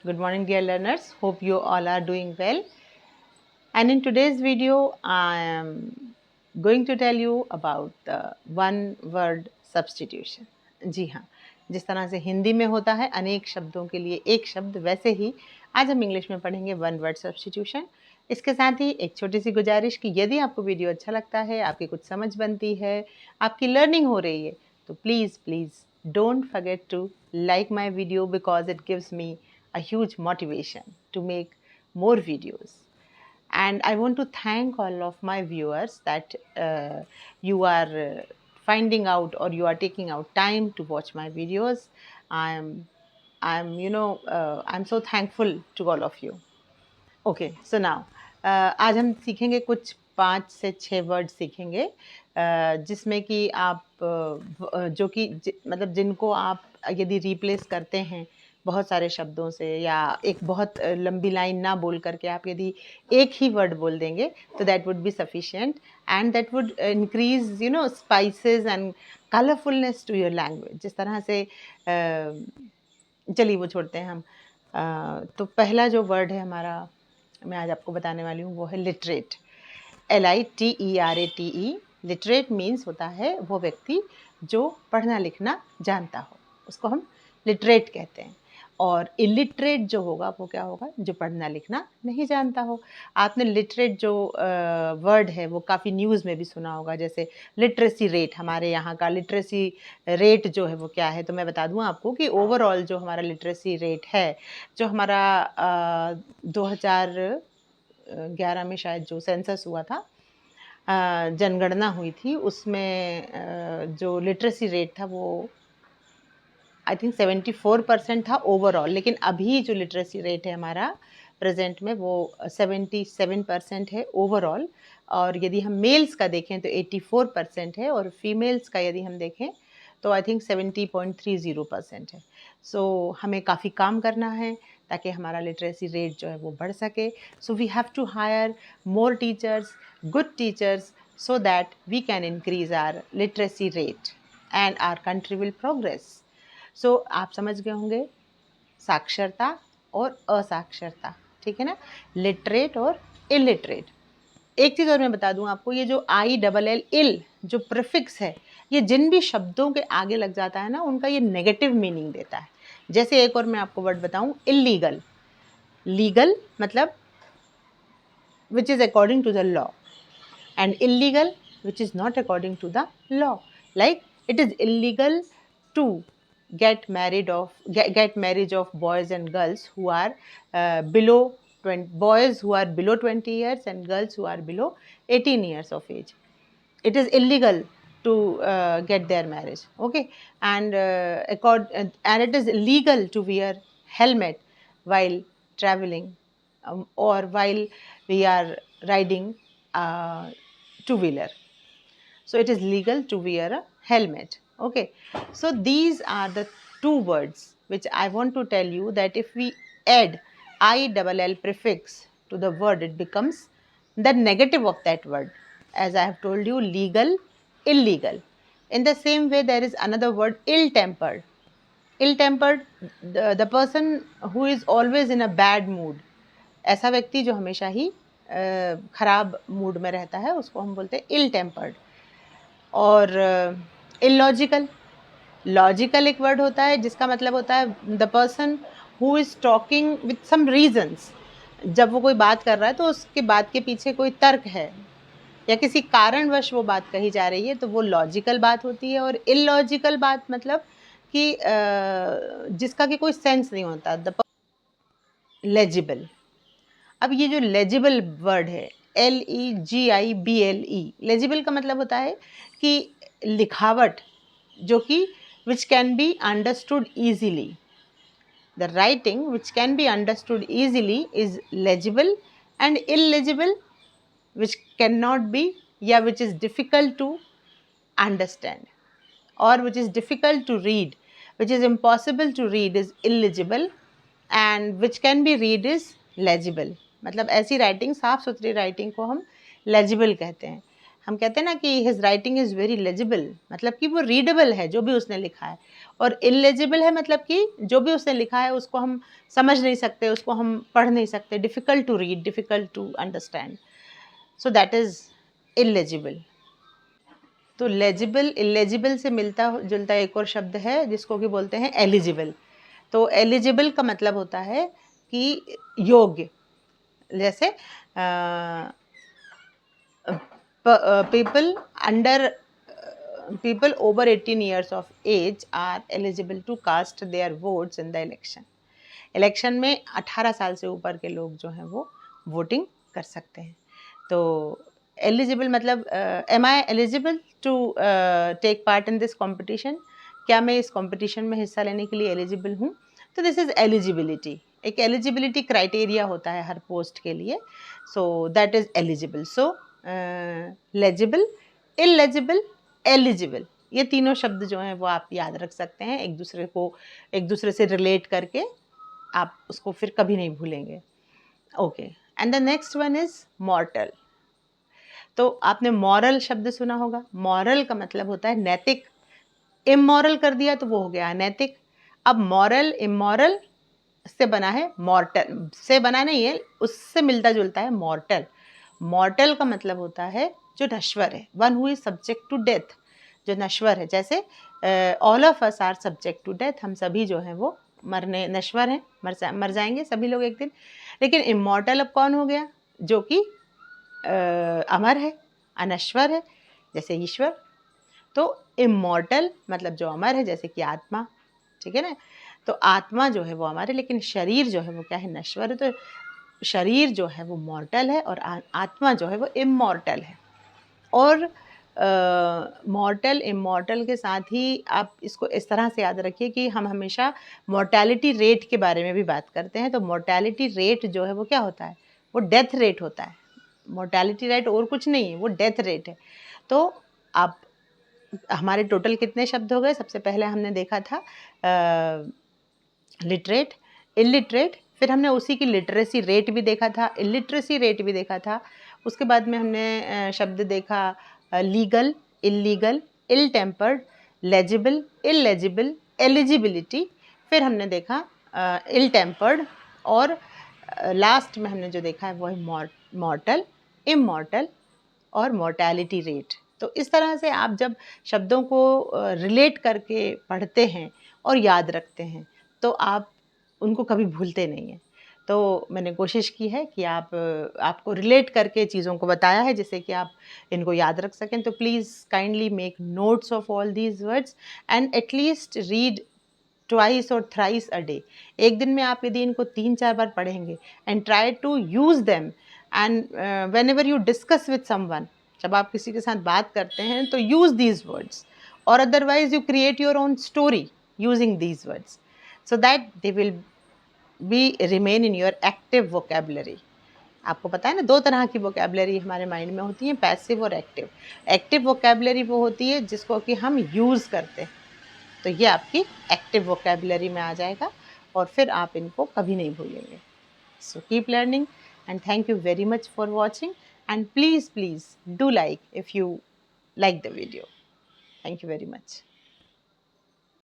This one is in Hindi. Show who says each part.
Speaker 1: Good morning, dear learners. Hope you all are doing well. And in today's video, I am going to tell you about the one word substitution. जी हाँ, जिस तरह से हिंदी में होता है अनेक शब्दों के लिए एक शब्द, वैसे ही आज हम इंग्लिश में पढ़ेंगे वन वर्ड सब्स्टिट्यूशन। इसके साथ ही एक छोटी सी गुजारिश कि यदि आपको वीडियो अच्छा लगता है, आपकी कुछ समझ बनती है, आपकी लर्निंग हो रही है, तो please don't forget to like my video because it gives me a huge motivation to make more videos. And I want to thank all of my viewers that you are finding out or you are taking out time to watch my videos. I'm so thankful to all of you. Okay so now आज हम सीखेंगे कुछ 5 से 6 वर्ड सीखेंगे जिसमें कि आप जो कि मतलब जिनको आप यदि रिप्लेस करते हैं बहुत सारे शब्दों से या एक बहुत लंबी लाइन ना बोल करके आप यदि एक ही वर्ड बोल देंगे तो that would be sufficient and that would increase spices and colourfulness to your language. जिस तरह से चलिए वो छोड़ते हैं हम। तो पहला जो वर्ड है हमारा मैं आज आपको बताने वाली हूँ वो है लिटरेट। LITERATE। लिटरेट मीन्स होता है वो व्यक्ति जो पढ़ना लिखना जानता हो, उसको हम लिटरेट कहते हैं। और इलिटरेट जो होगा वो क्या होगा, जो पढ़ना लिखना नहीं जानता हो। आपने लिटरेट जो वर्ड है वो काफ़ी न्यूज़ में भी सुना होगा, जैसे लिटरेसी रेट। हमारे यहाँ का लिटरेसी रेट जो है वो क्या है, तो मैं बता दूँ आपको कि ओवरऑल जो हमारा लिटरेसी रेट है, जो हमारा 2011 में शायद जो सेंसस हुआ था, जनगणना हुई थी, उसमें जो लिटरेसी रेट था वो आई थिंक 74% था ओवरऑल। लेकिन अभी जो लिटरेसी रेट है हमारा प्रेजेंट में वो 77% है ओवरऑल। और यदि हम मेल्स का देखें तो 84% है और फीमेल्स का यदि हम देखें तो आई थिंक 70.30% है। सो हमें काफ़ी काम करना है ताकि हमारा लिटरेसी रेट जो है वो बढ़ सके। So we have to hire more teachers, good teachers, so that we can increase our literacy rate and our country will progress. So आप समझ गए होंगे साक्षरता और असाक्षरता, ठीक है ना, लिटरेट और इलिटरेट। एक चीज़ और मैं बता दूं आपको, ये जो ILL इल जो प्रीफिक्स है, ये जिन भी शब्दों के आगे लग जाता है ना उनका ये नेगेटिव मीनिंग देता है। जैसे एक और मैं आपको वर्ड बताऊं, इलीगल। लीगल मतलब which is according to the law, and illegal which is not according to the law. Like it is illegal to get marriage of boys and girls who are below 20, boys who are below 20 years and girls who are below 18 years of age. It is illegal to get their marriage, okay. And and it is illegal to wear helmet while traveling or while we are riding two-wheeler. So it is legal to wear a helmet, okay. So these are the two words which I want to tell you, that if we add ILL prefix to the word, it becomes the negative of that word. As I have told you, legal, illegal. In the same way, there is another word, ill-tempered. Ill-tempered, the person who is always in a bad mood. ऐसा व्यक्ति जो हमेशा ही खराब मूड में रहता है उसको हम बोलते हैं इल टेम्पर्ड। और इलॉजिकल, लॉजिकल एक वर्ड होता है जिसका मतलब होता है the person who is talking with some reasons. जब वो कोई बात कर रहा है तो उसके बात के पीछे कोई तर्क है या किसी कारणवश वो बात कही जा रही है, तो वो लॉजिकल बात होती है। और इलॉजिकल बात मतलब कि जिसका कि कोई सेंस नहीं होता। The legible. अब ये जो लेजिबल वर्ड है, LEGIBLE, लेजिबल का मतलब होता है कि लिखावट जो कि which can be understood easily. The writing which can be understood easily is legible, and illegible which can not be या which is difficult to understand और which is difficult to read, which is impossible to read is illegible, and which can be read is legible. मतलब ऐसी राइटिंग, साफ़ सुथरी राइटिंग को हम लेजिबल कहते हैं। हम कहते हैं ना कि his writing is very legible, मतलब कि वो रीडेबल है जो भी उसने लिखा है, और इलेजिबल है मतलब कि जो भी उसने लिखा है उसको हम समझ नहीं सकते, उसको हम पढ़ नहीं सकते, difficult to read, difficult to understand, so that is illegible. तो लेजिबल इलेजिबल से मिलता जुलता एक और शब्द है जिसको कि बोलते हैं एलिजिबल। तो एलिजिबल का मतलब होता है कि योग्य, जैसे people over 18 years of age are eligible to cast their votes in the election. Election में 18 साल से ऊपर के लोग जो हैं वो वोटिंग कर सकते हैं। तो एलिजिबल मतलब am I eligible to take part in this competition, क्या मैं इस कॉम्पिटिशन में हिस्सा लेने के लिए एलिजिबल हूँ? तो दिस इज़ एलिजिबिलिटी, एक एलिजिबिलिटी क्राइटेरिया होता है हर पोस्ट के लिए, सो that is eligible. So legible, illegible, eligible, ये तीनों शब्द जो हैं वो आप याद रख सकते हैं, एक दूसरे से रिलेट करके आप उसको फिर कभी नहीं भूलेंगे। Okay, and the next one is मॉर्टल। तो आपने मॉरल शब्द सुना होगा, मॉरल का मतलब होता है नैतिक, इमोरल कर दिया तो वो हो गया अनैतिक। अब मॉरल इमोरल से बना है, मॉर्टल से बना नहीं है, उससे मिलता जुलता है मॉर्टल। मॉर्टल का मतलब होता है जो नश्वर है, one who is subject to death, जो नश्वर है। जैसे all of us are subject to death, हम सभी जो हैं वो मरने नश्वर हैं, मर जाएंगे सभी लोग एक दिन। लेकिन इमॉर्टल अब कौन हो गया? जो कि अमर है, अनश्वर है, जैसे ईश्वर। तो इमॉर्टल मतलब जो अमर है, जैसे कि आत्मा, ठीक है ना। तो आत्मा जो है वो अमर है, लेकिन शरीर जो है वो क्या है? नश्वर है। तो शरीर जो है वो मॉर्टल है और आत्मा जो है वो इमॉर्टल है। और मॉर्टल इमॉर्टल के साथ ही आप इसको इस तरह से याद रखिए कि हम हमेशा मॉर्टैलिटी रेट के बारे में भी बात करते हैं। तो मॉर्टैलिटी रेट जो है वो क्या होता है? वो डेथ रेट होता है। मॉर्टैलिटी रेट और कुछ नहीं है, वो डेथ रेट है। तो आप, हमारे टोटल कितने शब्द हो गए? सबसे पहले हमने देखा था लिटरेट, इलिटरेट, फिर हमने उसी की लिटरेसी रेट भी देखा था, इलिटरेसी रेट भी देखा था। उसके बाद में हमने शब्द देखा लीगल, इलीगल, इल टेम्पर्ड, लेजिबल, इलेजिबल, एलिजिबिलिटी। फिर हमने देखा इल टेम्पर्ड, और लास्ट में हमने जो देखा है वो है मॉर्टल, इमॉर्टल और मॉर्टैलिटी रेट। तो इस तरह से आप जब शब्दों को रिलेट करके पढ़ते हैं और याद रखते हैं तो आप उनको कभी भूलते नहीं हैं। तो मैंने कोशिश की है कि आपको रिलेट करके चीज़ों को बताया है जिससे कि आप इनको याद रख सकें। तो please kindly make notes of all these words and at least read twice और थ्राइस अ डे। एक दिन में आप यदि इनको 3-4 बार पढ़ेंगे and try to use them, and whenever you discuss with someone, जब आप किसी के साथ बात करते हैं तो यूज़ दीज वर्ड्स, और otherwise you create your own story using these words so that they will be remain in your active vocabulary. आपको पता है ना, 2 तरह की वोकेबलरी हमारे माइंड में होती है, पैसिव और एक्टिव। एक्टिव वोकेबलरी वो होती है जिसको कि हम यूज़ करते हैं, तो ये आपकी एक्टिव वोकेबलरी में आ जाएगा और फिर आप इनको कभी नहीं भूलेंगे। So keep learning and thank you very much for watching, and please do like if you like the video. Thank you very much.